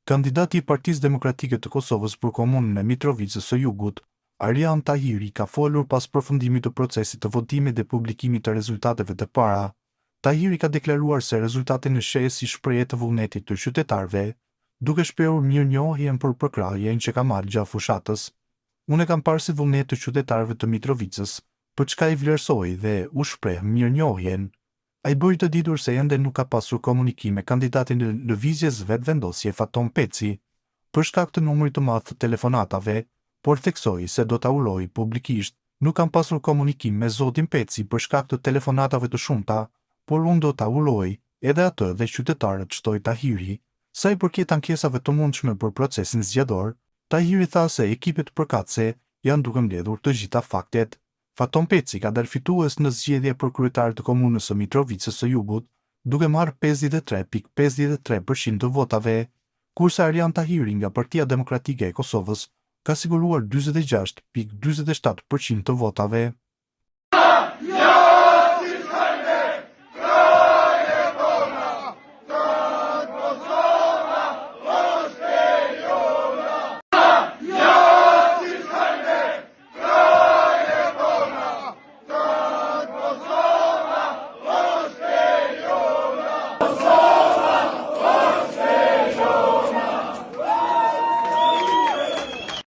Kandidati i Partisë Demokratike të Kosovës për komunën e Mitrovicës së Jugut, Arjan Tahiri, ka folur pas përfundimit të procesit të votimit dhe publikimit të rezultateve të para. Tahiri ka deklaruar se rezultatin e sheh si shprehje të vullnetit të qytetarëve, duke shprehur mirënjohjen për përkrahjen që ka marrë gjatë fushatës. Unë kam parë si vullnet të qytetarëve të Mitrovicës, për çka i vlerësoj dhe u shpreh mirënjohjen. Ai bëri të ditur se ende nuk ka pasur komunikim me kandidatin e lëvizjes Vetëvendosje Faton Peci për shkak të numrit të madh të telefonatave, por theksoi se do ta urojë publikisht. Nuk kam pasur komunikim me zotin Peci për shkak të telefonatave të shumta, por unë do ta uroj edhe atë dhe qytetarët, shtoi Tahiri. Sa i përket ankesave të mundshme për procesin zgjedhor, Tahiri tha se ekipet përkatëse janë duke mbledhur të gjitha faktet. Faton Peci ka dalë fitues në zgjedhje për kryetar të komunës së Mitrovicës së Jugut, duke marrë 53.53% të votave, kurse Arjan Tahiri nga Partia Demokratike e Kosovës ka siguruar 46.47% të votave.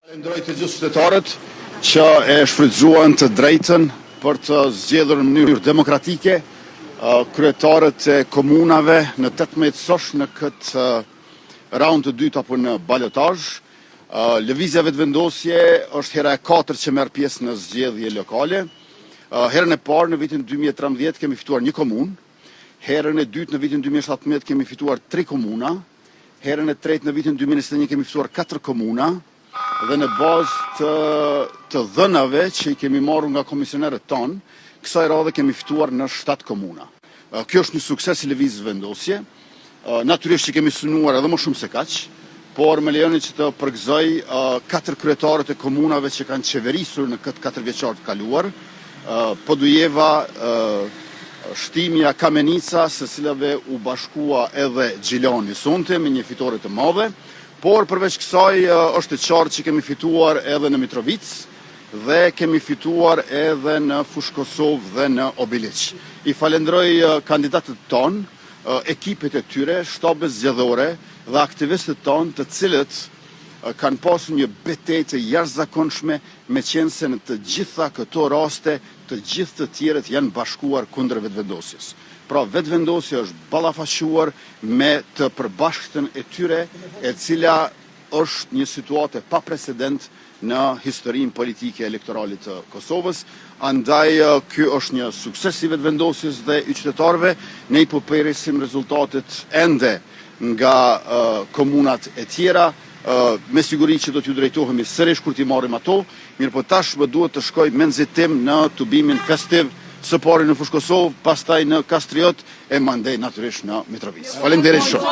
Falenderoj të gjithë qytetarët që e shfrytzuan të drejtën për të zgjedhur në mënyrë demokratike kryetarët e komunave në 18 sosh në këtë raund të dytë apo në balotazh. Lëvizja Vetëvendosje është hera e 4 që merr pjesë në zgjedhje lokale. Herën e parë në vitin 2013 kemi fituar një komunë, herën e dytë në vitin 2017 kemi fituar 3 komuna, herën e tretë në vitin 2021 kemi fituar 4 komuna. Dhe në bazë të dhënave që i kemi marrur nga komisionerët tonë, kësaj radhe kemi fituar në 7 komuna. Kjo është një sukses i lëvizjes Vendosje. Natyrisht që kemi synuar edhe më shumë se kaq, por më lejoni që të përgëzoj 4 kryetarët e komunave që kanë qeverisur në këtë 4 vjeçar të kaluar, Podujeva, Shtimja, Kamenica, së cilave u bashkua edhe Gjilani sonte me një fitore të madhe. Por përveç kësaj është e qartë që kemi fituar edhe në Mitrovicë dhe kemi fituar edhe në Fushë Kosovë dhe në Obiliq. I falenderoj kandidatët tonë, ekipet e tyre, shtabet zgjedhore dhe aktivistët tonë, të cilët kanë pasur një betejë të jashtëzakonshme, meqense në të gjitha këto raste, të gjithë të tjerët janë bashkuar kundër Vetëvendosjes. Pra Vetëvendosja është ballafaquar me të përbashkëtën e tyre, e cila është një situatë pa precedent në historinë politike elektorale të Kosovës. Andaj ky është një sukses i Vetëvendosjes dhe i qytetarëve. Ne i përpresim rezultatet ende nga komunat e tjera. Me siguri që do t'ju drejtohemi sërish kur t'i marrim ato, mirë po tashmë duhet të shkoj me nxitim në tubimin festiv, së pari në Fushë Kosovë, pastaj në Kastriot e mandej natyrisht në Mitrovicë. Faleminderit shumë.